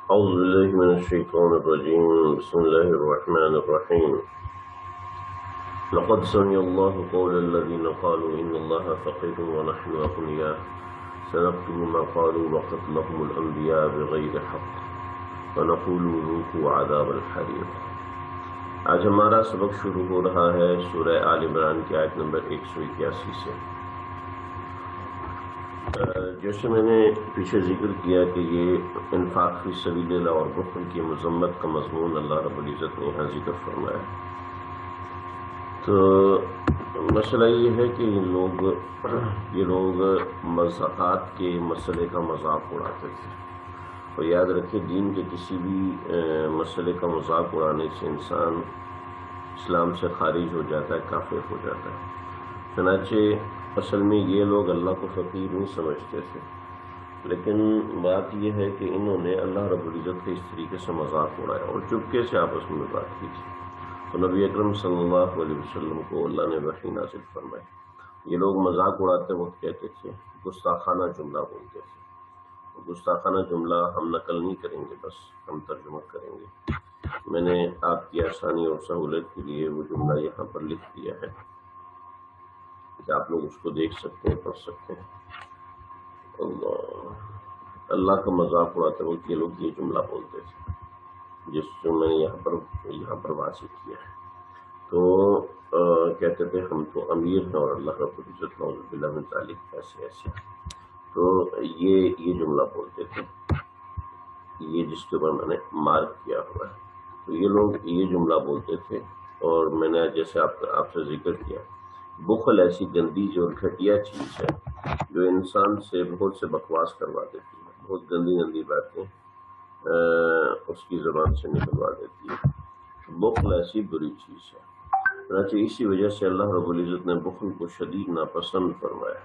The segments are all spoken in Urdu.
أعوذ بالله من الشيطان الرجيم. بسم الله الرحمن الرحيم. لقد سمع الله قول الذين قالوا إن الله فقير ونحن أغنياء سنكتب ما قالوا وقتلهم الأنبياء بغير حق ونقول ذوقوا عذاب الحريق. آج ہمارا سبق شروع ہو رہا ہے سورہ آل عمران کی آیت نمبر 181 سے. جیسے میں نے پیچھے ذکر کیا کہ یہ انفاق فی سبیل اللہ اور بخل کی مذمت کا مضمون اللہ رب العزت نے یہاں ذکر فرمایا. تو مسئلہ یہ ہے کہ یہ لوگ زکوٰۃ کے مسئلے کا مذاق اڑاتے تھے. اور یاد رکھیں دین کے کسی بھی مسئلے کا مذاق اڑانے سے انسان اسلام سے خارج ہو جاتا ہے، کافر ہو جاتا ہے. چنانچہ اصل میں یہ لوگ اللہ کو فقیر نہیں سمجھتے تھے، لیکن بات یہ ہے کہ انہوں نے اللہ رب العزت کے اس طریقے سے مذاق اڑایا اور چپکے سے آپس میں بات کی تھی. تو نبی اکرم صلی اللہ علیہ وسلم کو اللہ نے وحی نازل فرمائی. یہ لوگ مذاق اڑاتے وقت کہتے تھے، گستاخانہ جملہ بولتے تھے. گستاخانہ جملہ ہم نقل نہیں کریں گے، بس ہم ترجمہ کریں گے. میں نے آپ کی آسانی اور سہولت کے لیے وہ جملہ یہاں پر لکھ دیا ہے کہ آپ لوگ اس کو دیکھ سکتے ہیں، پڑھ سکتے ہیں. اللہ کا مذاق اڑاتے وقت یہ لوگ یہ جملہ بولتے تھے جس کو میں نے یہاں پر واضح کیا ہے. تو کہتے تھے ہم تو امیر ہیں اور اللہ رب العزت نعوذ باللہ من ذالک ایسے. تو یہ جملہ بولتے تھے، یہ جس کے اوپر میں نے مارک کیا ہوا ہے. تو یہ لوگ یہ جملہ بولتے تھے. اور میں نے جیسے آپ سے ذکر کیا، بخل ایسی گندی جو گھٹیا چیز ہے جو انسان سے بہت سے بکواس کروا دیتی ہے، بہت گندی باتیں اس کی زبان سے نکلوا دیتی ہے. بخل ایسی بری چیز ہے. چنانچہ اسی وجہ سے اللہ رب العزت نے بخل کو شدید ناپسند فرمایا.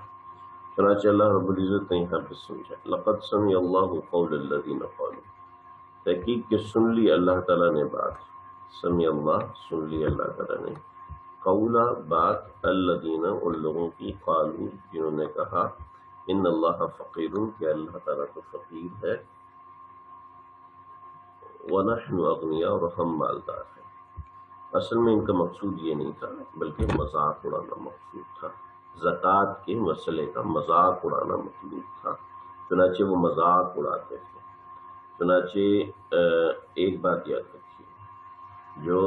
چنانچہ اللہ رب العزت نے یہاں پہ سمجھا، لقد سمع اللہ قول الذین قالوا، تحقیق کہ سن لی اللہ تعالیٰ نے بات. سمع اللہ، سن لی اللہ تعالیٰ نے، قولا بات، الذین ان لوگوں کی، قالوا جنہوں نے کہا، ان اللہ فقیر کہ اللہ تعالیٰ تو فقیر ہے، ونحن اغنیاء اور ہم مالدار ہیں. اصل میں ان کا مقصود یہ نہیں تھا بلکہ مذاق اڑانا مقصود تھا. زکوٰۃ کے مسئلے کا مذاق اڑانا مطلوب تھا. چنانچہ وہ مذاق اڑاتے تھے. چنانچہ ایک بات یاد رکھیے، جو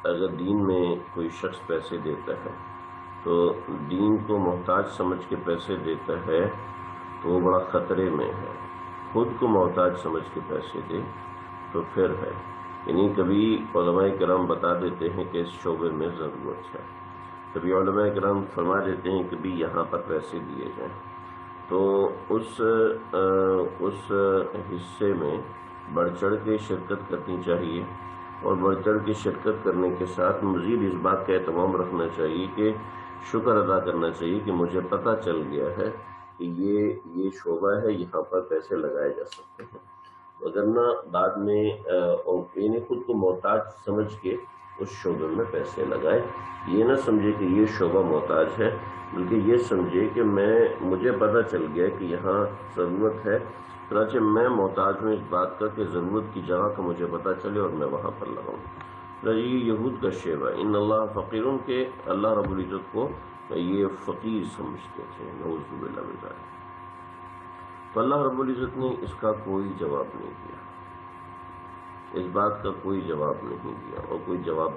اگر دین میں کوئی شخص پیسے دیتا ہے تو دین کو محتاج سمجھ کے پیسے دیتا ہے تو وہ بڑا خطرے میں ہے. خود کو محتاج سمجھ کے پیسے دے تو پھر ہے. یعنی کبھی علماء کرام بتا دیتے ہیں کہ اس شعبے میں ضرورت ہے، کبھی علماء کرام فرما دیتے ہیں کہ بھی یہاں پر پیسے دیے جائیں، تو اس حصے میں بڑھ چڑھ کے شرکت کرنی چاہیے. اور بڑھ چڑھ کے شرکت کرنے کے ساتھ مزید اس بات کا اہتمام رکھنا چاہیے کہ شکر ادا کرنا چاہیے کہ مجھے پتہ چل گیا ہے کہ یہ شعبہ ہے، یہاں پر پیسے لگائے جا سکتے ہیں. وگرنہ بعد میں یعنی خود کو محتاج سمجھ کے اس شعبے میں پیسے لگائے. یہ نہ سمجھے کہ یہ شعبہ محتاج ہے، بلکہ یہ سمجھے کہ مجھے پتہ چل گیا کہ یہاں ضرورت ہے، چنانچہ میں محتاج ہوں اس بات کا کہ ضرورت کی جگہ کا مجھے پتہ چلے اور میں وہاں پر لگاؤں. یہ یہود کا شعبہ، ان اللہ فقیرون کے اللہ رب العزت کو یہ فقیر سمجھتے تھے، نعوذ باللہ من ذالک. تو اللہ رب العزت نے اس کا کوئی جواب نہیں دیا، اس بات کا کوئی جواب نہیں دیا، اور کوئی جواب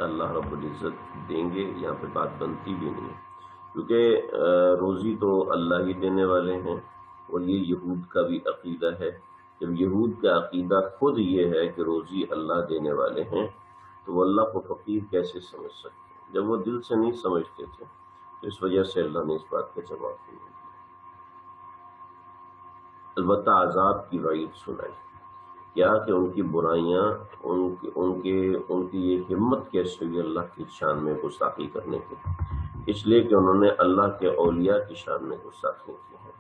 اللہ رب العزت دیں گے یہاں پہ بات بنتی بھی نہیں، کیونکہ روزی تو اللہ ہی دینے والے ہیں. اور یہ یہود کا بھی عقیدہ ہے. جب یہود کا عقیدہ خود یہ ہے کہ روزی اللہ دینے والے ہیں تو وہ اللہ کو فقیر کیسے سمجھ سکتے ہیں؟ جب وہ دل سے نہیں سمجھتے تھے تو اس وجہ سے اللہ نے اس بات کا جواب نہیں دیا. البتہ عذاب کی وعید سنائی. کیا کہ ان کی برائیاں، ان کی یہ ہمت کیسے ہوئی اللہ کی شان میں گستاخی کرنے کی؟ اس لیے کہ انہوں نے اللہ کے اولیاء کی شان میں گستاخی کی ہے،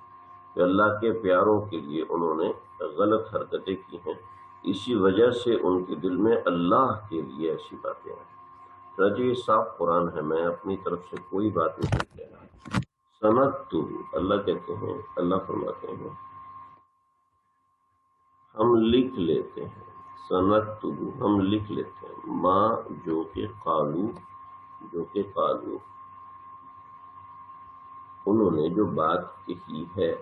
کہ اللہ کے پیاروں کے لیے انہوں نے غلط حرکتیں کی ہیں. اسی وجہ سے ان کے دل میں اللہ کے لیے ایسی باتیں ہیں. چنانچہ یہ صاف قرآن ہے، میں اپنی طرف سے کوئی بات نہیں کہہ رہا. سنت تو اللہ کہتے ہیں، اللہ فرماتے ہیں ہم لکھ لیتے ہیں، سنکتب ہم لکھ لیتے ہیں، ما جو کہ قالو انہوں نے جو بات کہی ہے،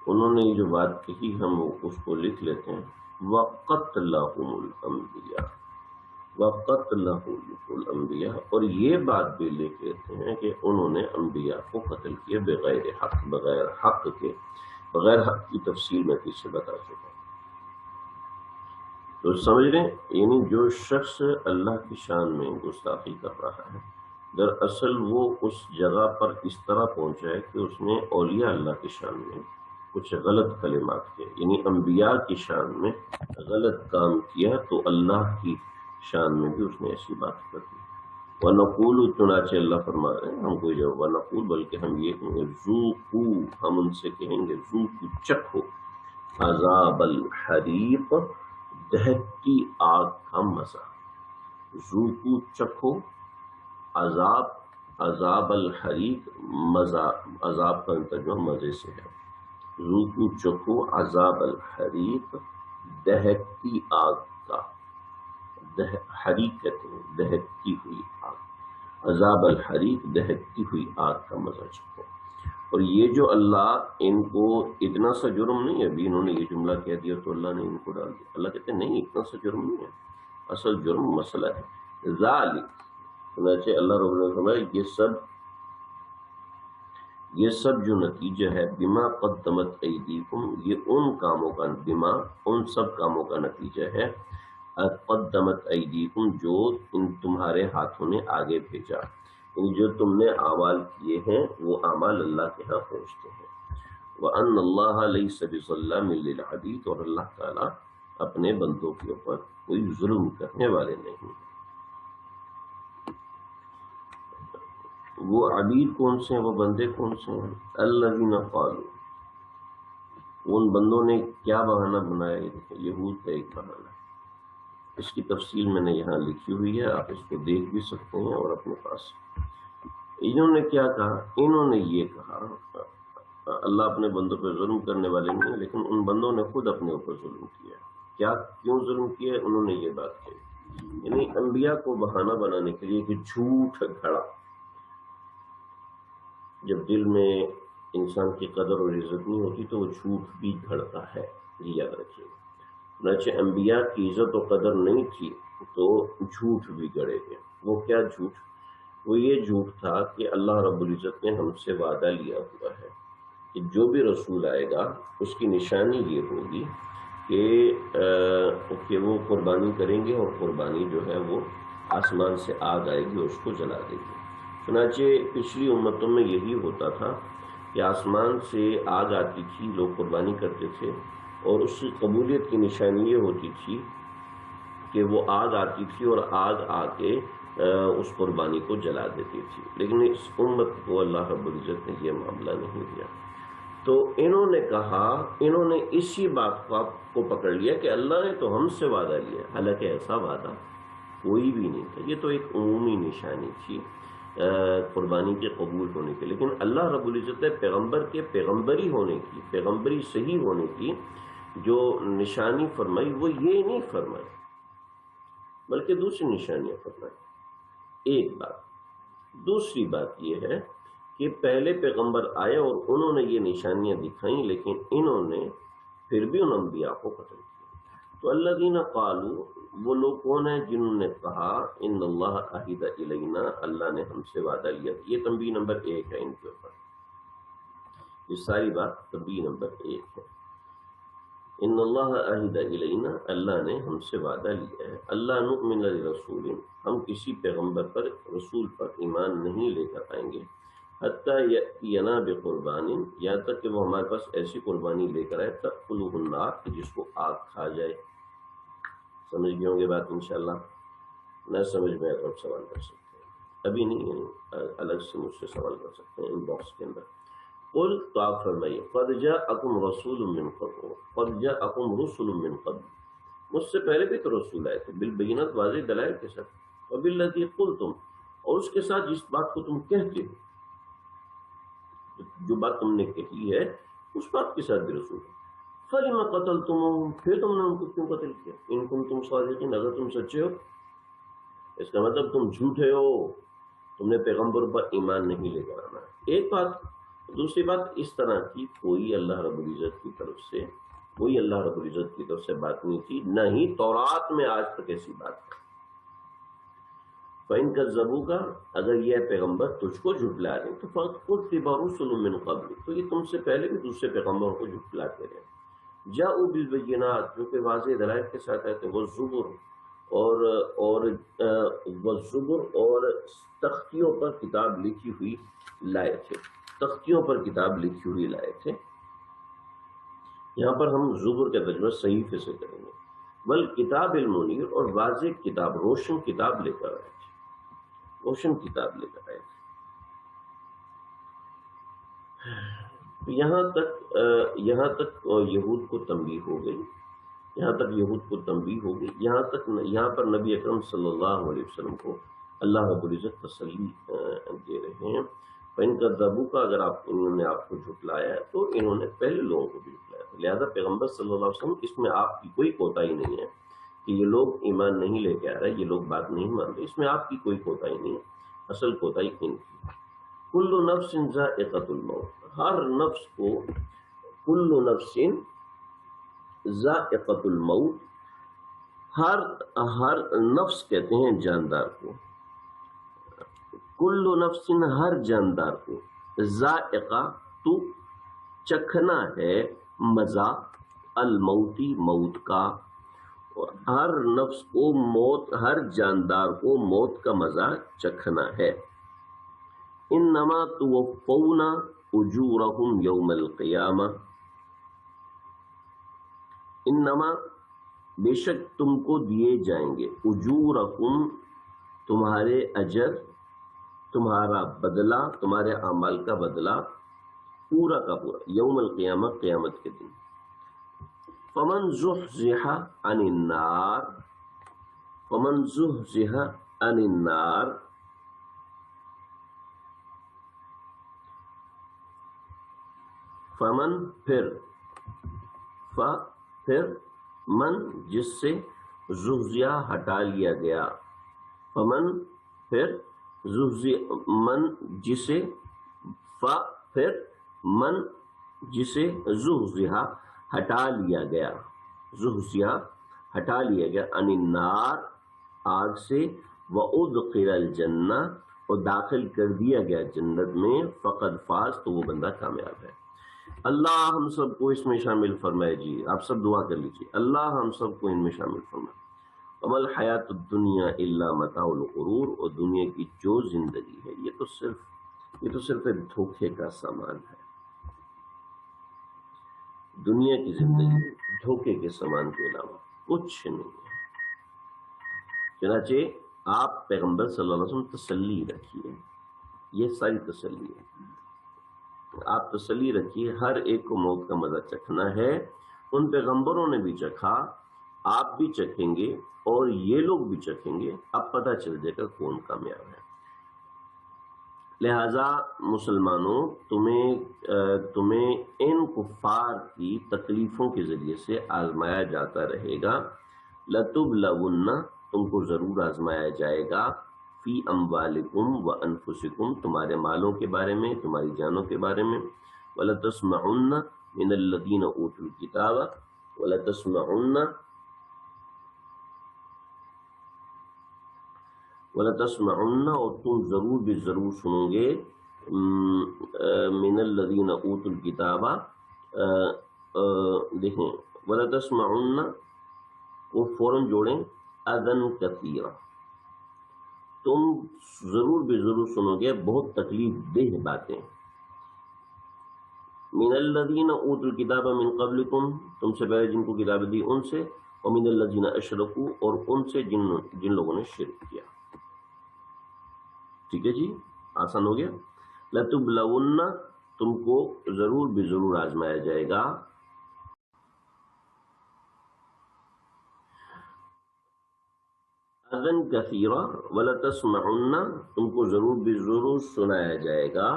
انہوں نے جو بات کہی ہم اس کو لکھ لیتے ہیں، وَقَتْلَهُمُ الْأَنْبِيَاءَ وَقَتْلَهُمُ الْأَنْبِيَاءَ، اور یہ بات بھی لکھ لیتے ہیں کہ انہوں نے انبیاء کو قتل کیا بغیر حق، بغیر حق کے، بغیر حق کی تفصیل میں پیچھے بتا چکا ہوں۔ تو سمجھ لیں، یعنی جو شخص اللہ کی شان میں گستاخی کر رہا ہے، دراصل وہ اس جگہ پر اس طرح پہنچا ہے کہ اس نے اولیاء اللہ کی شان میں کچھ غلط کلمات کیے، یعنی انبیاء کی شان میں غلط کام کیا، تو اللہ کی شان میں بھی اس نے ایسی بات کر دی۔ وَنَقُولُ، چنانچہ اللہ فرما رہے ہیں، ہم کوئی جب وَنَقُول بلکہ ہم یہ کہیں گے، ذُوقُوا، ہم ان سے کہیں گے، ذُوقُوا چکھو، عذاب الحریق، دہتی آگ کا مزہ، ذُوقُوا چکھو، عذاب الحریق، مزہ، عذاب کا ترجمہ مزے سے ہے، ذوقوا چکھو عذاب الحریق، دہتی آگ کا، حریق کہتے ہیں دہتی ہوئی آگ، عذاب الحریق دہتی ہوئی آگ کا مزہ چکھو۔ اور یہ جو اللہ ان کو اتنا سا جرم نہیں ہے، ابھی انہوں نے یہ جملہ کہہ دیا تو اللہ نے ان کو ڈال دیا، اللہ کہتے ہیں نہیں اتنا سا جرم نہیں ہے، اصل جرم مسئلہ ہے، ذالک، چنانچہ اللہ رب نے فرمایا یہ سب جو نتیجہ ہے، بما قدمت ایدیکم، یہ ان کاموں کا، بما ان سب کاموں کا نتیجہ ہے، قدمت ایدیکم جو ان تمہارے ہاتھوں نے آگے بھیجا، یعنی جو تم نے اعمال کیے ہیں وہ اعمال اللہ کے ہاں پہنچتے ہیں۔ وَأَنَّ اللَّهَ لَيْسَ بِظَلَّامٍ لِّلْعَبِيدِ، اور اللہ تعالیٰ اپنے بندوں کے اوپر کوئی ظلم کرنے والے نہیں۔ وہ عبید کون سے ہیں، وہ بندے کون سے ہیں؟ الذین قالوا، ان بندوں نے کیا بہانہ بنایا، یہ دیکھیں یہود کا ایک بہانہ، اس کی تفصیل میں نے یہاں لکھی ہوئی ہے، آپ اس کو دیکھ بھی سکتے ہیں اور اپنے پاس۔ انہوں نے کیا کہا، انہوں نے یہ کہا، اللہ اپنے بندوں پہ ظلم کرنے والے نہیں ہیں، لیکن ان بندوں نے خود اپنے اوپر ظلم کیا۔ کیا، کیوں ظلم کیا؟ انہوں نے یہ بات کہی، یعنی انبیاء کو بہانہ بنانے کے لیے کہ جھوٹ گھڑا، جب دل میں انسان کی قدر اور عزت نہیں ہوتی تو وہ جھوٹ بھی گھڑتا ہے، یہ یاد رکھیے۔ چنانچہ انبیاء کی عزت و قدر نہیں تھی تو جھوٹ بھی گڑے گئے۔ وہ کیا جھوٹ؟ وہ یہ جھوٹ تھا کہ اللہ رب العزت نے ہم سے وعدہ لیا ہوا ہے کہ جو بھی رسول آئے گا اس کی نشانی یہ ہوگی کہ وہ قربانی کریں گے، اور قربانی جو ہے وہ آسمان سے آگ آئے گی، اس کو جلا دے گی۔ چنانچہ پچھلی امتوں میں یہی ہوتا تھا کہ آسمان سے آگ آتی تھی، لوگ قربانی کرتے تھے، اور اس کی قبولیت کی نشانی یہ ہوتی تھی کہ وہ آگ آتی تھی اور آگ آ کے اس قربانی کو جلا دیتی تھی، لیکن اس امت کو اللہ رب العزت نے یہ معاملہ نہیں دیا۔ تو انہوں نے کہا، انہوں نے اسی بات کو پکڑ لیا کہ اللہ نے تو ہم سے وعدہ لیا، حالانکہ ایسا وعدہ کوئی بھی نہیں تھا، یہ تو ایک عمومی نشانی تھی قربانی کے قبول ہونے کے، لیکن اللہ رب العزت نے پیغمبر کے پیغمبری ہونے کی، پیغمبری صحیح ہونے کی جو نشانی فرمائی وہ یہ نہیں فرمائی، بلکہ دوسری نشانیاں فرمائی۔ ایک بات، دوسری بات یہ ہے کہ پہلے پیغمبر آئے اور انہوں نے یہ نشانیاں دکھائیں، لیکن انہوں نے پھر بھی ان انبیاء کو قتل کیا۔ تو الذین قالوا، وہ لوگ کون ہیں جنہوں نے کہا ان اللہ عہد الینا، اللہ نے ہم سے وعدہ لیا۔ یہ تنبیہ نمبر 1 ہے ان کے اوپر، یہ ساری بات تنبیہ نمبر 1 ہے۔ ان اللہ عہد الینا، اللہ نے ہم سے وعدہ لیا ہے، اللہ نؤمن لرسول، ہم کسی پیغمبر پر، رسول پر ایمان نہیں لے کر آئیں گے، حتیٰ یأتینا بقربان، یہاں تک کہ وہ ہمارے پاس ایسی قربانی لے کر آئے تأکلہ النار، کہ جس کو آگ کھا جائے۔ سمجھ گئے ہوں گے بات انشاءاللہ؟ نہ سمجھ میں اب سوال کر سکتے ہیں، ابھی نہیں، الگ سے مجھ سے سوال کر سکتے ہیں ان باکس کے اندر۔ قل، تو آپ فرمائیے، قد جاءکم رسول من قبل، قد جاءکم رسل من قبل، مجھ سے پہلے بھی تو رسول آئے تھے بالبینات، واضح دلائل کے ساتھ، وبالذی قلتم، اور اس کے ساتھ جس بات کو تم کہتے ہو، جو بات تم نے کہی ہے اس بات کے ساتھ بھی رسول ہے۔ فَلِمَ قَتَلْتُمُوهُمْ، پھر تم نے ان کو کیوں قتل کیا؟ ان کنتم صادقین، اگر تم سچے ہو، اس کا مطلب تم جھوٹے ہو، تم نے پیغمبر پر ایمان نہیں لے کر آنا۔ ایک بات۔ دوسری بات، اس طرح کی کوئی اللہ رب العزت کی طرف سے بات نہیں تھی، نہ ہی تورات میں آج تک ایسی بات ہے۔ فَإِن كَذَّبُوكَ، اگر یہ پیغمبر تجھ کو جھٹلا رہے ہیں تو فَقُدْ كُذِّبَ رُسُلٌ مِّن قَبْلِكَ، تو یہ تم سے پہلے بھی دوسرے پیغمبروں کو جھٹلاتے رہے۔ جاءوا بالبینات، جو کہ واضح دلائل کے ساتھ آئے تھے، والزبر اور تختیوں پر کتاب لکھی ہوئی لائے تھے، تختیوں پر کتاب لکھی ہوئی لائے تھے۔ یہاں پر ہم زبر کا ترجمہ صحیفے سے کریں گے۔ بل کتاب المنیر، اور واضح کتاب، روشن کتاب لے کر آئے تھے، روشن کتاب لے کر آئے تھے۔ یہاں تک یہود کو تنبیہ ہو گئی، یہاں پر نبی اکرم صلی اللہ علیہ وسلم کو اللہ رب العزت تسلی دے رہے ہیں۔ فَإِن كَذَّبُوكَ، اگر انہوں نے آپ کو جھٹلایا ہے تو انہوں نے پہلے لوگوں کو بھی جھٹلایا تھا، لہذا پیغمبر صلی اللہ علیہ وسلم اس میں آپ کی کوئی کوتاہی نہیں ہے کہ یہ لوگ ایمان نہیں لے کے آ رہے، یہ لوگ بات نہیں مان رہے، اس میں آپ کی کوئی کوتاہی نہیں ہے، اصل کوتاہی ان کی۔ کل نفس ذائقۃ الموت، ہر نفس کو، کل نفس ذائقۃ الموت، ہر نفس کہتے ہیں جاندار کو، کل نفس ہر جاندار کو، ذائقہ تو چکھنا ہے مزہ، الموتی موت کا، ہر نفس کو موت، ہر جاندار کو موت کا مزہ چکھنا ہے۔ انما توفون اجورہم یوم القیامہ، انما بے شک تم کو دیے جائیں گے، اجورکم تمہارے اجر، تمہارا بدلہ، تمہارے اعمال کا بدلہ پورا کا پورا، یوم القیامہ، قیامت کے دن۔ فمن زحزح عن النار، فمن زحزح عن النار، فمن پھر من جس سے، زحزح ہٹا لیا گیا، فمن پھر من جسے، پھر من جسے، زحزح ہٹا لیا گیا، زحزح ہٹا لیا گیا، عن النار آگ سے، وادخل الجنہ اور داخل کر دیا گیا جنت میں، فقد فاز تو وہ بندہ کامیاب ہے۔ اللہ ہم سب کو اس میں شامل فرمائے جی، آپ سب دعا کر لیجیے، اللہ ہم سب کو ان میں شامل فرمائے۔ وما الحیات الدنیا الا متاع الغرور، اور دنیا کی جو زندگی ہے یہ تو صرف ایک دھوکے کا سامان ہے، دنیا کی زندگی دھوکے کے سامان کے علاوہ کچھ نہیں ہے۔ چنانچہ آپ پیغمبر صلی اللہ علیہ وسلم تسلی رکھیے، یہ ساری تسلی ہے، آپ تسلی رکھیے، ہر ایک کو موت کا مزہ چکھنا ہے، ان پیغمبروں نے بھی چکھا، آپ بھی چکھیں گے اور یہ لوگ بھی چکھیں گے، اب پتہ چل جائے گا کون کامیاب ہے۔ لہٰذا مسلمانوں، تمہیں ان کفار کی تکلیفوں کے ذریعے سے آزمایا جاتا رہے گا، لَتُبْلَوُنَّ تم کو ضرور آزمایا جائے گا، فی اموالکم و انفسکم تمہارے مالوں کے بارے میں، تمہاری جانوں کے بارے میں، وَلَتَسْمَعُنَّ مِنَ الَّذِينَ أُوتُوا الْكِتَابَ، وَلَتَسْمَعُنَّ اور تم ضرور بھی ضرور سنو گے، من الذین اوتوا الکتاب، دیکھیں وَلَتَسْمَعُنَّ وہ فوراً جوڑیں، اذًا کثیرا، تم ضرور بھی ضرور سنو گے بہت تکلیف دہ باتیں، من الذین اوتوا الکتاب من قبلکم تم سے پہلے جن کو کتاب دی ان سے، ومن الذین اشرکوا اور ان سے جن لوگوں نے شرک کیا۔ ٹھیک ہے جی، آسان ہو گیا۔ لَتُبْلَوُنَّ تم کو ضرور بھی ضرور آزمایا جائے گا، اذًا کثیرا، وَلَتَسْمَعُنَّ تم کو ضرور بھی ضرور سنایا جائے گا،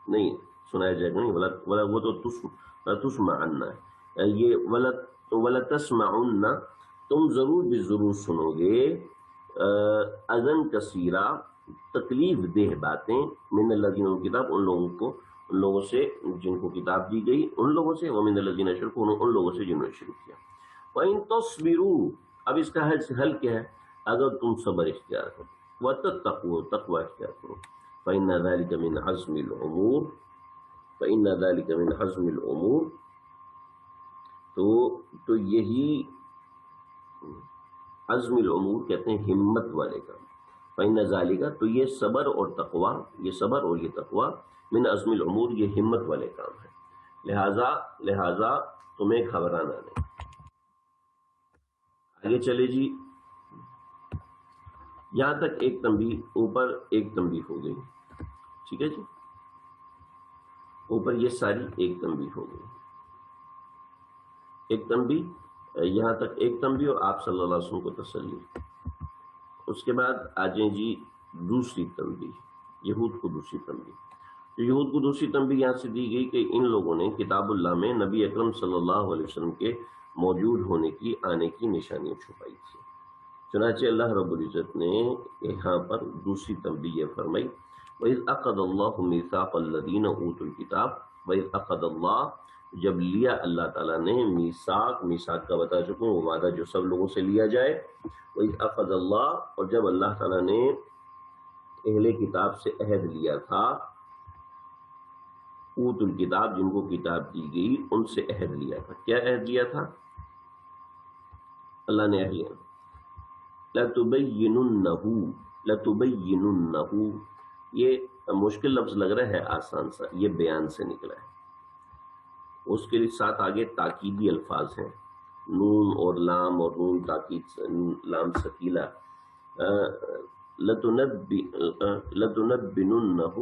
نہیں سنایا جائے گا نہیں، وہ تو تسمعن ہے، یہ ولتسمعن، تم ضرور بھی ضرور سنو گے، اذن کثیرہ، تکلیف دہ باتیں، من الذین کتاب، ان لوگوں سے جن کو کتاب دی گئی، ان لوگوں سے، ومن الذین اشرکوا، ان لوگوں سے جنہوں نے شرک کیا۔ وَإِن تَصْبِرُوا، اب اس کا حل کیا ہے؟ اگر تم صبر اختیار کرو، وَتَتَّقُوا، تقوی اختیار کرو، فَإِنَّ ذَلِكَ مِنْ عَزْمِ الْأُمُورِ، فَإِنَّ ذَلِكَ مِنْ عَزْمِ الْأُمُورِ، تو یہی عزم الامور کہتے ہیں ہمت والے کام۔ فإن ذالک، تو یہ صبر اور تقوی، یہ صبر اور یہ تقوی، من عزم الامور، یہ ہمت والے کام ہے، لہذا تمہیں گھبرانا نہیں۔ آگے چلے جی، یہاں تک ایک تنبیہ، اوپر ایک تنبیہ ہو گئی، ٹھیک ہے جی، اوپر یہ ساری ایک تنبیہ ہو گئی، ایک تنبیہ، یہاں تک ایک تنبیہ اور آپ صلی اللہ علیہ وسلم کو تسلی۔ اس کے بعد آ جائیں جی دوسری تنبیہ، یہود کو دوسری تنبیہ۔ تو یہود کو دوسری تنبیہ یہاں سے دی گئی کہ ان لوگوں نے کتاب اللہ میں نبی اکرم صلی اللہ علیہ وسلم کے موجود ہونے کی، آنے کی نشانیاں چھپائی تھی۔ چنانچہ اللہ رب العزت نے یہاں پر دوسری تنبیہ فرمائی، وَإِذْ أَخَذَ اللَّهُ مِيثَاقَ الَّذِينَ أُوتُوا الْكِتَابَ، وَإِذْ أَخَذَ اللَّهُ، جب لیا اللہ تعالیٰ نے، میثاق کا بتا چکا ہوں، وہ وعدہ جو سب لوگوں سے لیا جائے، وَإِذْ أَخَذَ اللَّهُ، اور جب اللہ تعالیٰ نے اہل کتاب سے عہد لیا تھا، اوت الکتاب، جن کو کتاب دی گئی، ان سے عہد لیا تھا۔ کیا عہد لیا تھا؟ اللہ نے عہد لیا، لَتُبَيِّنُنَّهُ، یہ مشکل لفظ لگ رہا ہے، آسان سا، یہ بیان سے نکلا ہے۔ اس کے ساتھ آگے تاکیدی الفاظ ہیں، نون اور لام، اور نون تاکید، لام ثقیلہ، لَتُنَبِّنُنَّهُ،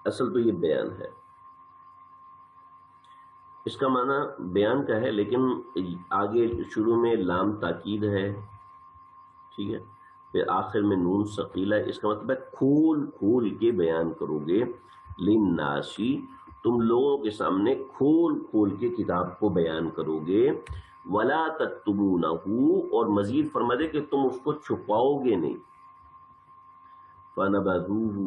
اصل تو یہ بیان ہے، اس کا معنی بیان کا ہے، لیکن آگے شروع میں لام تاکید ہے، ٹھیک ہے، پھر آخر میں نون ثقیلہ، اس کا مطلب ہے کھول کھول کے بیان کرو گے، لِلنَّاسِ، تم لوگوں کے سامنے کھول کھول کے کتاب کو بیان کرو گے، وَلَا تَكْتُمُونَهُ، اور مزید فرما دے کہ تم اس کو چھپاؤ گے نہیں، فَنَبَذُوهُ،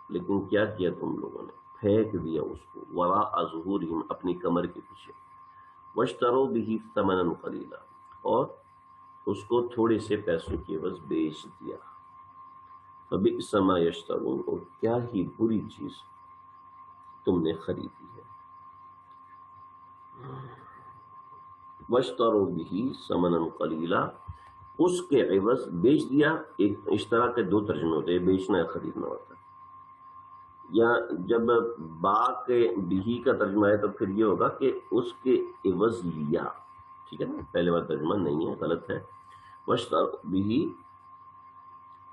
لیکن کیا کیا تم لوگوں نے؟ پھینک دیا اس کو، وراء ظہورہم، اپنی کمر کے پیچھے، واشتروا بہ ثمنا قلیلا، اور اس کو تھوڑے سے پیسوں کے عوض بیچ دیا، فبئس ما یشترون، اور کیا ہی بری چیز تم نے خریدی ہے، واشتروا بہ ثمنا قلیلا، اس کے عوض بیچ دیا۔ ایک اشترا کے دو ترجمے ہوتے ہیں، بیچنا ہے، خریدنا ہوتا ہے، یا جب با کے بھی کا ترجمہ ہے تو پھر یہ ہوگا کہ اس کے عوض لیا، ٹھیک ہے نا، پہلے والا ترجمہ نہیں ہے، غلط ہے، واشتروا بہ،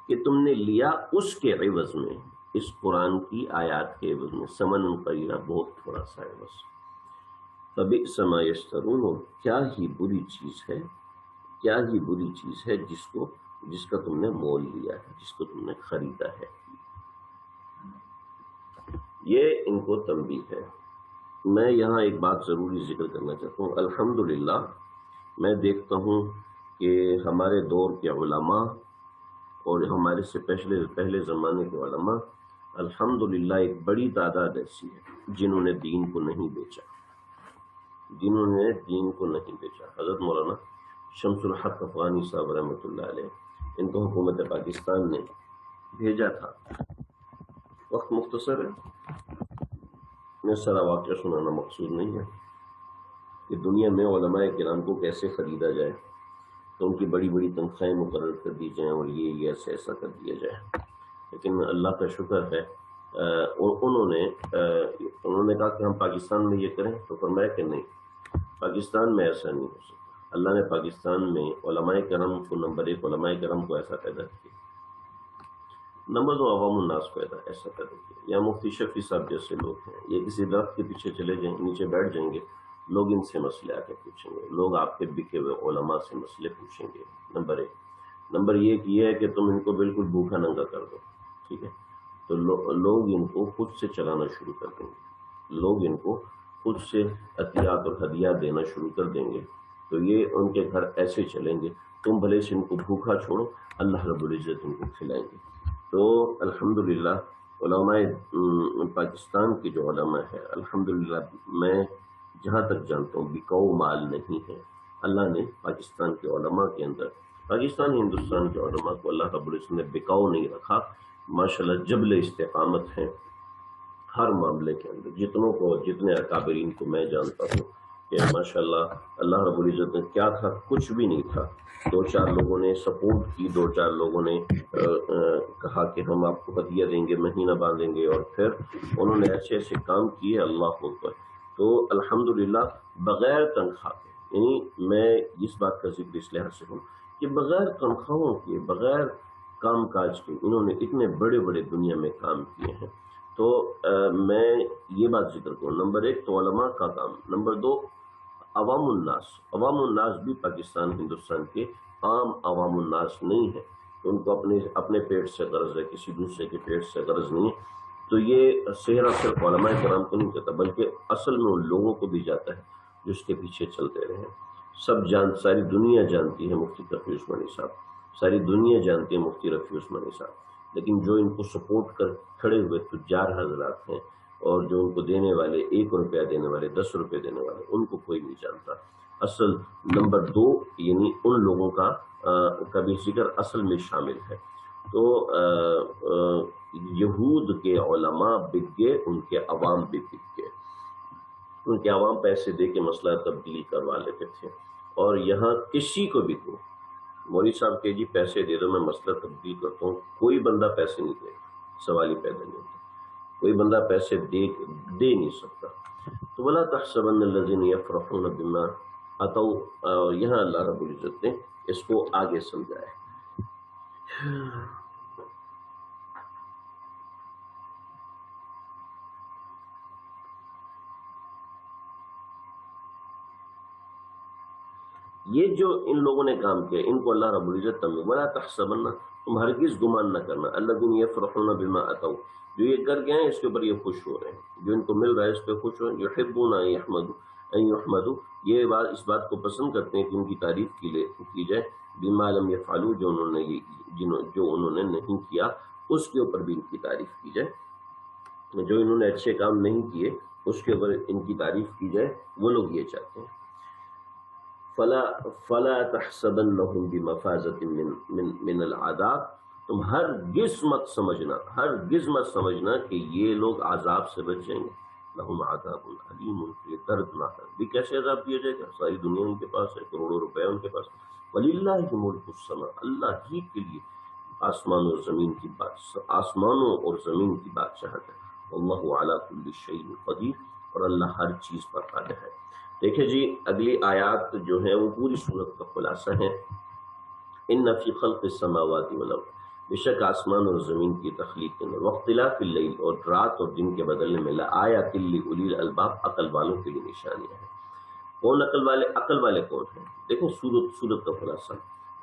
کہ تم نے لیا اس کے عوض میں، اس قرآن کی آیات کے عوض میں، ثمن قلیلا، بہت تھوڑا سا عوض، فبئس ما یشترون، اور کیا ہی بری چیز ہے، کیا ہی بری چیز ہے جس کا تم نے مول لیا ہے، جس کو تم نے خریدا ہے۔ یہ ان کو تنبیہ ہے۔ میں یہاں ایک بات ضروری ذکر کرنا چاہتا ہوں، الحمدللہ میں دیکھتا ہوں کہ ہمارے دور کے علماء اور ہمارے سے پہلے زمانے کے علماء، الحمدللہ ایک بڑی تعداد ایسی ہے جنہوں نے دین کو نہیں بیچا، جنہوں نے دین کو نہیں بیچا۔ حضرت مولانا شمس الحق افغانی صاحب رحمۃ اللہ علیہ، ان کو حکومت پاکستان نے بھیجا تھا، وقت مختصر ہے، میں سارا واقعہ سنانا مقصود نہیں ہے کہ دنیا میں علماء کرام کو کیسے خریدا جائے، تو ان کی بڑی بڑی تنخواہیں مقرر کر دی جائیں اور یہ ایسا ایسا کر دیا جائے، لیکن اللہ کا شکر ہے انہوں نے کہا کہ ہم پاکستان میں یہ کریں، تو فرمایا کہ نہیں، پاکستان میں ایسا نہیں ہو سکتا۔ اللہ نے پاکستان میں علماء کرام کو، نمبر ایک علماء کرام کو ایسا پیدا کیا، نمبر دو عوام الناس کو ایسا پیدا کیا۔ یا مفتی شفیع صاحب جیسے لوگ ہیں، یہ کسی درخت کے پیچھے چلے جائیں، نیچے بیٹھ جائیں گے، لوگ ان سے مسئلے آ کے پوچھیں گے، لوگ آپ کے بکے ہوئے علماء سے مسئلے پوچھیں گے، نمبر ایک۔ نمبر ایک یہ ہے کہ تم ان کو بالکل بھوکا ننگا کر دو، ٹھیک ہے، تو لوگ ان کو خود سے چلانا شروع کر دیں گے، لوگ ان کو خود سے عطیات اور ہدیات دینا شروع کر دیں گے، تو یہ ان کے گھر ایسے چلیں گے، تم بھلے سے ان کو بھوکا چھوڑو، اللہ رب العزت ان کو کھلائیں گے۔ تو الحمدللہ علماء پاکستان کے جو علماء ہے، الحمدللہ میں جہاں تک جانتا ہوں بکاؤ مال نہیں ہے۔ اللہ نے پاکستان کے علماء کے اندر، پاکستان ہندوستان کے علماء کو اللہ رب العزت نے بکاؤ نہیں رکھا، ماشاءاللہ جبل استقامت ہیں ہر معاملے کے اندر۔ جتنے اکابرین کو میں جانتا ہوں کہ ماشاءاللہ اللہ رب العزت نے کیا تھا، کچھ بھی نہیں تھا، دو چار لوگوں نے سپورٹ کی، دو چار لوگوں نے کہا کہ ہم آپ کو ہدیہ دیں گے، مہینہ باندھیں گے، اور پھر انہوں نے ایسے ایسے کام کیے، اللہ اکبر۔ تو الحمدللہ بغیر تنخواہ کے، یعنی میں اس بات کا ذکر اس لحاظ سے ہوں کہ بغیر تنخواہوں کے، بغیر کام کاج کے انہوں نے اتنے بڑے بڑے دنیا میں کام کیے ہیں۔ تو میں یہ بات ذکر کروں، نمبر ایک تو علماء کا کام، نمبر دو عوام الناس بھی پاکستان ہندوستان کے عام عوام الناس نہیں ہے، تو ان کو اپنے پیٹ سے غرض ہے، کسی دوسرے کے پیٹ سے غرض نہیں ہے۔ تو یہ صحرا صرف علماء کرام کو نہیں کہتا، بلکہ اصل میں ان لوگوں کو بھی جاتا ہے جو اس کے پیچھے چلتے رہے۔ ساری دنیا جانتی ہے مفتی تقی عثمانی صاحب، ساری دنیا جانتی ہے مفتی رفیع عثمانی صاحب، لیکن جو ان کو سپورٹ کر کھڑے ہوئے تجار حضرات ہیں، اور جو ان کو دینے والے، 1 روپیہ دینے والے، 10 روپے دینے والے، ان کو کوئی نہیں جانتا۔ اصل نمبر دو یعنی ان لوگوں کا بھی ذکر اصل میں شامل ہے۔ تو یہود کے علماء بک گئے، ان کے عوام بھی بک گئے، ان کے عوام پیسے دے کے مسئلہ تبدیلی کروا لیتے تھے، اور یہاں کسی کو بھی کو مولوی صاحب کہ جی پیسے دے دو میں مسئلہ تبدیل کرتا ہوں، کوئی بندہ پیسے نہیں دے گا، سوال ہی پیدا نہیں ہوتا، کوئی بندہ پیسے دے نہیں سکتا۔ تو وَلَا تَحْسَبَنَّ الَّذِينَ يَفْرَحُونَ بِمَا أَتَوْا، یہاں اللہ رب العزت نے اس کو آگے سمجھایا۔ یہ جو ان لوگوں نے کام کیا، ان کو اللہ رب العزت تمہیں وَلَا تَحْسَبَنَّ، تم ہرگز گمان نہ کرنا، الَّذِينَ يَفْرَحُونَ بِمَا أَتَوْا، جو یہ کر گئے ہیں اس کے اوپر یہ خوش ہو رہے ہیں، جو ان کو مل رہا ہے اس پہ خوش ہو رہے ہیں، يُحِبُّونَ أَن يُحْمَدُوا، یہ اس بات کو پسند کرتے ہیں کہ ان کی تعریف کی جائے، بِمَا لَمْ يَفْعَلُوا، جو انہوں نے نہیں کیا اس کے اوپر بھی ان کی تعریف کی جائے، جو انہوں نے اچھے کام نہیں کیے اس کے اوپر ان کی تعریف کی جائے، وہ لوگ یہ چاہتے ہیں۔ فلا تحسبنهم بمفازة من العذاب، تم ہرگز مت سمجھنا کہ یہ لوگ عذاب سے بچ جائیں گے، لہم عذاب علیم، یہ دردناک ہے، بھی کیسے عذاب دیا جائے گا، ساری دنیا ان کے پاس ہے، کروڑوں روپے ان کے پاس، وللہ ملک السماء، اللہ ہی کے لیے آسمانوں اور زمین کی بادشاہت ہے، واللہ علی کل شیء قدیر، اور اللہ ہر چیز پر قادر ہے۔ دیکھیں جی اگلی آیات جو ہیں وہ پوری صورت کا خلاصہ ہے۔ ان فی خلق السماوات والارض، بے شک آسمان اور زمین کی تخلیق کے اندر، واختلاف اللیل، اور رات اور دن کے بدلنے میں، لآیات لأولی الالباب، عقل والوں کے لیے نشانیاں ہیں۔ کون عقل والے کون ہیں؟ دیکھیں صورت کا خلاصہ،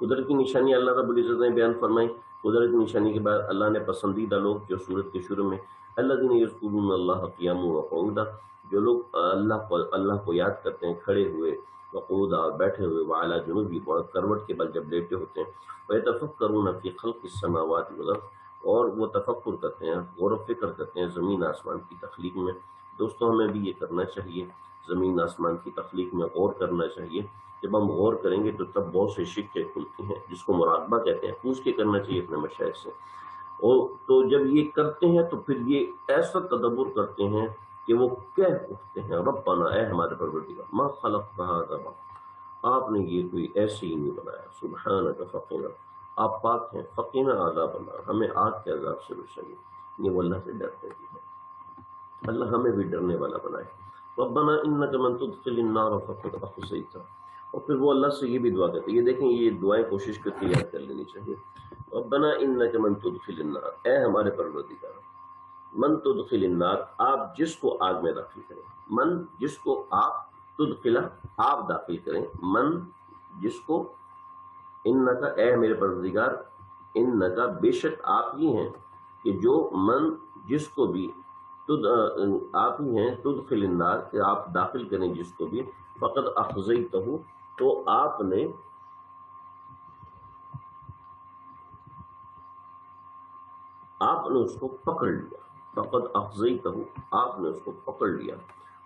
قدرت کی نشانی اللہ رب العزت نے بیان فرمائی، قدرت کی نشانی کے بعد اللہ نے پسندیدہ لوگ جو صورت کے شروع میں، الذین یذکرون اللہ قیاما وقعودا، جو لوگ اللہ کو یاد کرتے ہیں کھڑے ہوئے، وقعودا، اور بیٹھے ہوئے، وعلی جنوبہم، اور کروٹ کے بل جب لیٹے ہوتے ہیں، ویتفکرون فی خلق السماوات والارض، اور وہ تفکر کرتے ہیں، غور و فکر کرتے ہیں زمین آسمان کی تخلیق میں۔ دوستوں ہمیں بھی یہ کرنا چاہیے، زمین آسمان کی تخلیق میں غور کرنا چاہیے۔ جب ہم غور کریں گے تو تب بہت سے شکیں کھلتی ہیں، جس کو مراقبہ کہتے ہیں، پوچھ کے کرنا چاہیے اپنے مشائخ سے۔ اور تو جب یہ کرتے ہیں تو پھر یہ ایسا تدبر کرتے ہیں کہ وہ کہہ اٹھتے ہیں، ربنا، اے ہمارے پروردگار، ما خلقت هذا باطلا، آپ نے یہ کوئی ایسے ہی نہیں بنایا، سبحانک فقنا، آپ پاک ہیں، فقنا عذاب النار، ہمیں آگ کے عذاب سے بچائیے۔ یہ وہ اللہ سے ڈرتے بھی ہیں، اللہ ہمیں بھی ڈرنے والا بنائے۔ ربنا انک من تدخل النار فقد اخزیتہ، اور پھر وہ اللہ سے یہ بھی دعا کرتے ہیں، یہ دیکھیں یہ دعائیں کوشش کر کے یاد کر لینی چاہیے۔ ربنا انک من تدخل النار، اے ہمارے پروردگار، من تدخل النار، آپ جس کو آگ میں داخل کریں، من جس کو آپ، تدخلہ آپ داخل کریں، من جس کو انکا اے میرے پروردگار، انکا بے شک آپ ہی ہیں کہ جو من جس کو بھی آپ ہی ہیں تدخل النار کہ آپ داخل کریں جس کو بھی، فقد اخزیتہ تو آپ نے اس کو پکڑ لیا، فقد اخزیتہ آپ نے اس کو پکڑ لیا،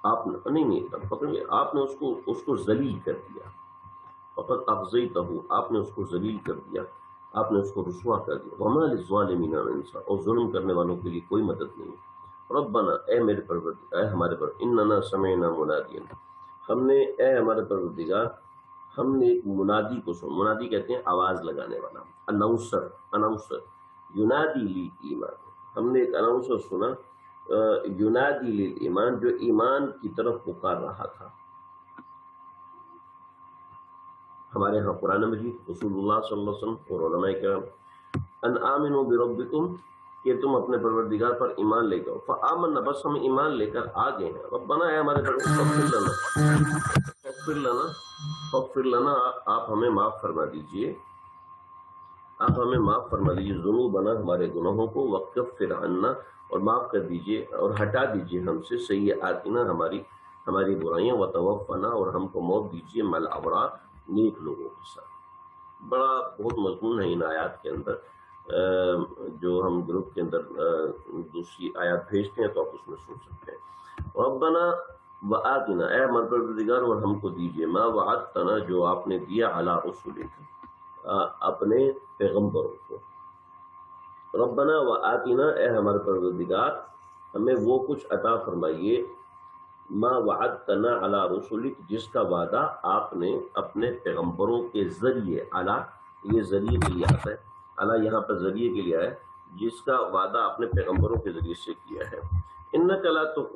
آپ نے نہیں پکڑ لیا، آپ نے اس کو ذلیل کر دیا، فقد اخزیتہ آپ نے اس کو ذلیل کر دیا، آپ نے اس کو رسوا کر دیا، وما للظالمین من انصار اور ظلم کرنے والوں کے لیے کوئی مدد نہیں۔ ربنا اے میرے پروردگار، اے ہمارے اننا سمعنا منادیا ہم نے، اے ہمارے پروردگار ہم نے ایک منادی کو سنا، منادی کہتے ہیں آواز لگانے والا، اناؤنسر ینادی لی ایمان، ہم نے ایک اناؤنسر سنا ینادی لی ایمان جو ایمان کی طرف پکار رہا تھا۔ ہمارے ہاں قرآن مجید رسول اللہ صلی اللہ علیہ وسلم اور علماء کرام ان آمنوا بربکم کہ تم اپنے پروردگار پر ایمان لے کر، فآمنا بس ہم ایمان لے کر آ گئے ہیں، ربنا اے ہمارے فاغفر لنا آپ ہمیں معاف فرما دیجئے، آپ ہمیں معاف فرما دیجئے ذنوبنا ہمارے گناہوں کو، وکفر عنا اور معاف کر دیجئے اور ہٹا دیجئے ہم سے سیئاتنا ہماری برائیاں، وتوفنا اور ہم کو موت دیجئے مع الابرار نیک لوگوں کے ساتھ۔ بڑا بہت مضمون ہے ان آیات کے اندر، جو ہم گروپ کے اندر دوسری آیات بھیجتے ہیں تو آپ اس میں سن سکتے ہیں۔ ربنا وآتنا اے ہمارے پروردگار اور ہم کو دیجئے ما وعدتنا جو آپ نے دیا علی رسولک اپنے پیغمبروں کو، ربنا وآتنا اے ہمارے پروردگار ہمیں وہ کچھ عطا فرمائیے، ما وعدتنا علی رسولک جس کا وعدہ آپ نے اپنے پیغمبروں کے ذریعے، علی یہ ذریعے کے لیے آتا ہے، علی یہاں پر ذریعے کے لیے ہے، جس کا وعدہ آپ نے پیغمبروں کے ذریعے سے کیا ہے، انک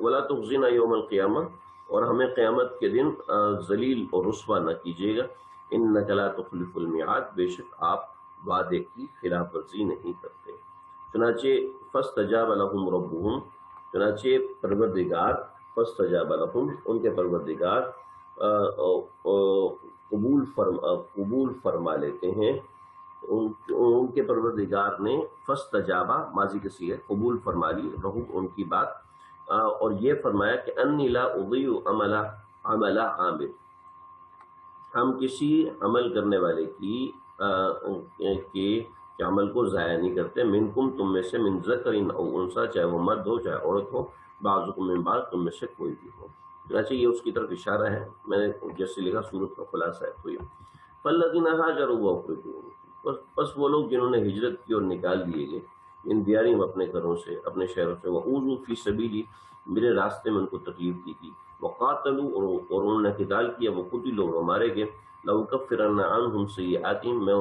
ولا تخزنا یوم القیامہ اور ہمیں قیامت کے دن ذلیل اور رسوا نہ کیجیے گا، انک لا تخلف المیعاد بے شک آپ وعدے کی خلاف ورزی نہیں کرتے۔ چنانچہ فاستجاب لهم ربهم چنانچہ پروردگار فاستجاب لهم ان کے پروردگار قبول فرما لیتے ہیں، ان کے پروردگار نے فاستجابا ماضی کے صیغہ قبول فرما لی رہو ان کی بات، اور یہ فرمایا کہ انی لا اضیع عمل عامل، ہم کسی عمل کرنے والے کے عمل کو ضائع نہیں کرتے، منکم تم میں سے، من ذکر او انثی چاہے وہ مرد ہو چاہے عورت ہو، بعضکم من بعض تم میں سے کوئی بھی ہو۔ چنانچہ یہ اس کی طرف اشارہ ہے، میں نے جیسے لکھا سورت کا خلاصہ ہے تو یہ فالذین ہاجروا واخرجوا بس وہ لوگ جنہوں نے ہجرت کی اور نکال دیے گئے، ان دیارہم اپنے گھروں سے اپنے شہروں سے، وأوذوا فی سبیلی میرے راستے میں ان کو تکلیف دی گئی، وقاتلوا اور انہوں نے قتال کیا، وقتلوا اور مارے گئے، لأکفرن عنہم سیئاتہم میں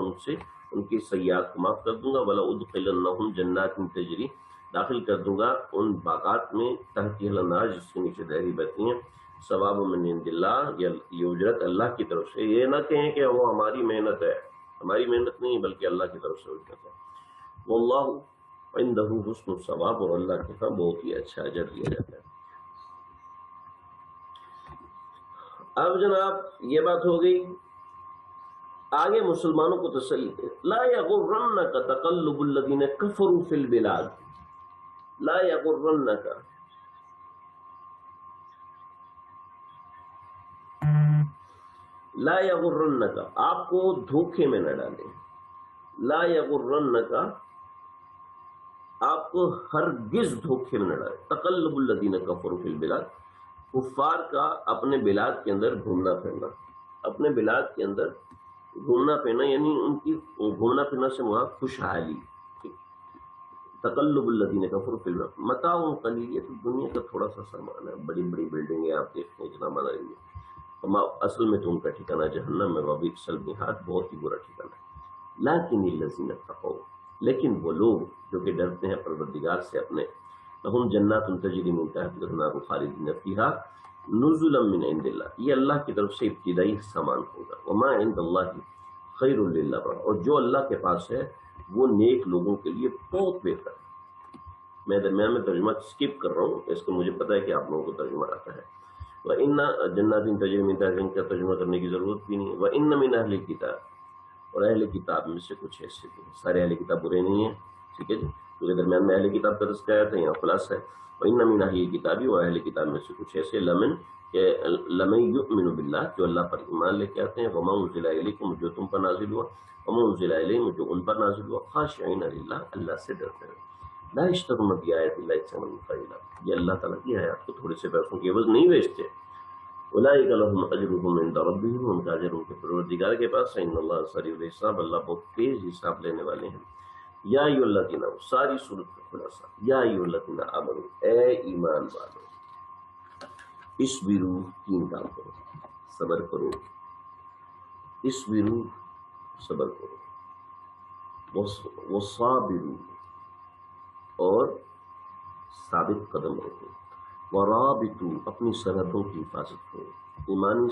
ان کی سیئات کو معاف کر دوں گا، ولأدخلنہم جنات تجری داخل کر دوں گا ان باغات میں تحتها الانہار جس کے نیچے نہریں بہتی ہیں، ثواب من عند اللہ یہ اجرت اللہ کی طرف سے، یہ نہ کہیں کہ وہ ہماری محنت ہے، ہماری محنت نہیں بلکہ اللہ کی طرف سے اجرت ہے، واللہ عندہ حسن الثواب اور اللہ کے ہاں بہت ہی اچھا اجر دیا جاتا ہے۔ اب جناب یہ بات ہو گئی، آگے مسلمانوں کو تسلی دے، لا یغرنک تقلب الذین کفروا فی البلاد، لا یغرنک لا یغرنک آپ کو دھوکے میں نہ ڈالیں، لا یغرنک آپ کو ہرگز دھوکے میں نہ ڈالیں، تقلب الذین کفروا فی البلاد کفار کا اپنے بلاد کے اندر گھومنا پھرنا، اپنے بلاد کے اندر گھومنا پھرنا یعنی ان کی گھومنا پھرنا سے مراد خوشحالی، تقلب الذین کفروا فی البلاد متاع قلیل، یہ تو دنیا کا تھوڑا سا سامان ہے، بڑی بڑی بلڈنگیں آپ دیکھتے ہیں جتنا بنا رہی ہیں، اصل میں تو ان کا ٹھکانہ جہنم میں، وبئس المہاد بہت ہی برا ٹھکانہ ہے، لیکن الذین اتقوا لیکن وہ لوگ جو کہ ڈرتے ہیں پروردگار سے اپنے، لہم جنات تجری من تحتها الانہار خالدین فیہا نزلا من عند اللہ، یہ اللہ کی طرف سے ابتدائی سامان ہوگا، وما عند اللہ خیر للابرار اور جو اللہ کے پاس ہے وہ نیک لوگوں کے لیے بہت بہتر ہے۔ میں درمیان میں ترجمہ سکپ کر رہا ہوں، اس کو مجھے پتا ہے کہ آپ لوگوں کو ترجمہ آتا ہے، وَإِنَّ جَنَّاتٍ تَجْرِی مِن تَحْتِهَا ان کا ترجمہ کرنے کی ضرورت بھی نہیں، وَإِنَّ مِنْ أَهْلِ الْكِتَابِ اور اہل کتاب میں سے کچھ ایسے بھی ہیں. سارے اہل کتاب برے نہیں ہیں, ٹھیک ہے جی, کیونکہ درمیان میں اہل کتاب کا تذکرہ آیا تھا, یہاں خلاصہ ہے وَإِنَّ مِنْ أَهْلِ الْكِتَابِ, اور اہل کتاب میں سے کچھ ایسے لمن یؤمن باللہ, جو اللہ پر ایمان لے کے آتے ہیں, وما انزل الیکم, جو تم پر نازل ہوا, وما انزل الیہم, جو ان پر نازل ہوا, خاشعین للہ, اللہ سے ڈرتے ہیں, لا یشترون بآیات اللہ ثمنا قلیلا, یہ اللہ تعالیٰ کی آیات کو تھوڑے سے پیسوں کی عوض نہیں بیچتے. اولئک لهم اجرهم عند ربهم, ان کا اجر ان کے پروردگار کے پاس ہے. ان اللہ سریع الحساب, اللہ بہت تیز حساب لینے والے ہیں. یا ایھا الذین, ساری صورت کا خلاصہ, یا ایھا الذین آمنوا, اے ایمان والو, اصبروا, تین کام کرو, صبر کرو, اصبروا, صبر کرو, وصابروا, اور ثابت قدم رہو, ورابطوا, اپنی سرحدوں کی حفاظت کرو. ایمانی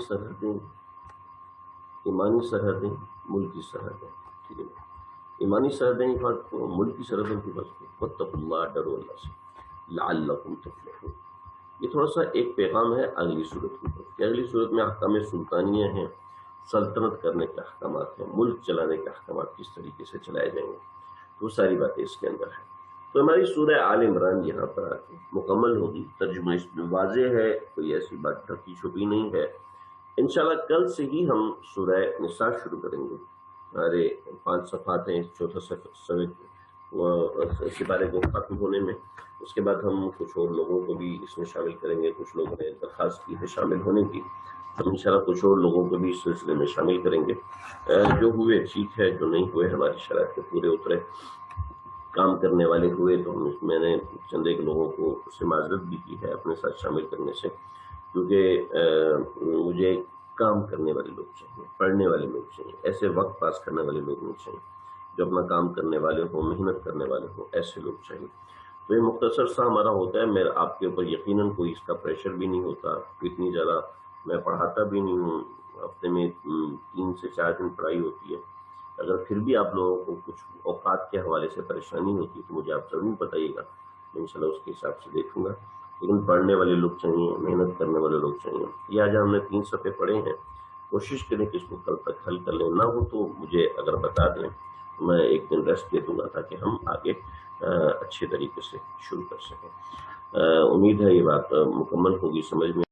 سرحدیں, ملکی سرحدیں, ٹھیک ہے, ایمانی سرحدیں حفاظت کرو, ملکی سرحدوں کی حفاظت کرو. واتقوا اللہ, ڈرو اللہ سے, لعلکم تفلحون. یہ تھوڑا سا ایک پیغام ہے اگلی صورت کی طرف, کہ اگلی صورت میں احکام سلطانیہ ہیں, سلطنت کرنے کے احکامات ہیں, ملک چلانے کے احکامات کس طریقے سے چلائے جائیں گے, تو ساری باتیں اس کے اندر ہیں. تو ہماری سورہ آل عمران یہاں پر آ کے مکمل ہوگی. ترجمہ اس میں واضح ہے, کوئی ایسی بات ڈھکی چھپی نہیں ہے. انشاءاللہ کل سے ہی ہم سورہ نساء شروع کریں گے. ہمارے 5 صفحات ہیں, چوتھا سپارے کو ختم ہونے میں. اس کے بعد ہم کچھ اور لوگوں کو بھی اس میں شامل کریں گے. کچھ لوگوں نے درخواست کی ہے شامل ہونے کی, ہم انشاءاللہ کچھ اور لوگوں کو بھی اس سلسلے میں شامل کریں گے. جو ہوئے ٹھیک ہے, جو نہیں ہوئے ہماری شرائط کے پورے اترے, کام کرنے والے ہوئے, تو میں نے چند ایک لوگوں کو اس سے معذرت بھی کی ہے اپنے ساتھ شامل کرنے سے, کیونکہ مجھے کام کرنے والے لوگ چاہیے, پڑھنے والے لوگ چاہیے, ایسے وقت پاس کرنے والے لوگ نہیں چاہیے, جو اپنا کام کرنے والے ہوں, محنت کرنے والے ہوں, ایسے لوگ چاہیے. تو یہ مختصر سا ہمارا ہوتا ہے. میرا آپ کے اوپر یقیناً کوئی اس کا پریشر بھی نہیں ہوتا, اتنی زیادہ میں پڑھاتا بھی نہیں ہوں. ہفتے میں 3 سے 4 دن پڑھائی ہوتی ہے. اگر پھر بھی آپ لوگوں کو کچھ اوقات کے حوالے سے پریشانی ہوتی ہے تو مجھے آپ ضرور بتائیے گا, میں انشاءاللہ اس کے حساب سے دیکھوں گا. لیکن پڑھنے والے لوگ چاہیے, محنت کرنے والے لوگ چاہیے. یہ آج ہم نے 3 صفحے پڑھے ہیں, کوشش کریں کہ اس کو کل تک حل کر لیں. نہ ہو تو مجھے اگر بتا دیں, میں ایک دن ریسٹ دے دوں گا تاکہ ہم آگے اچھے طریقے سے شروع کر سکیں. امید ہے یہ بات مکمل ہوگی, سمجھ میں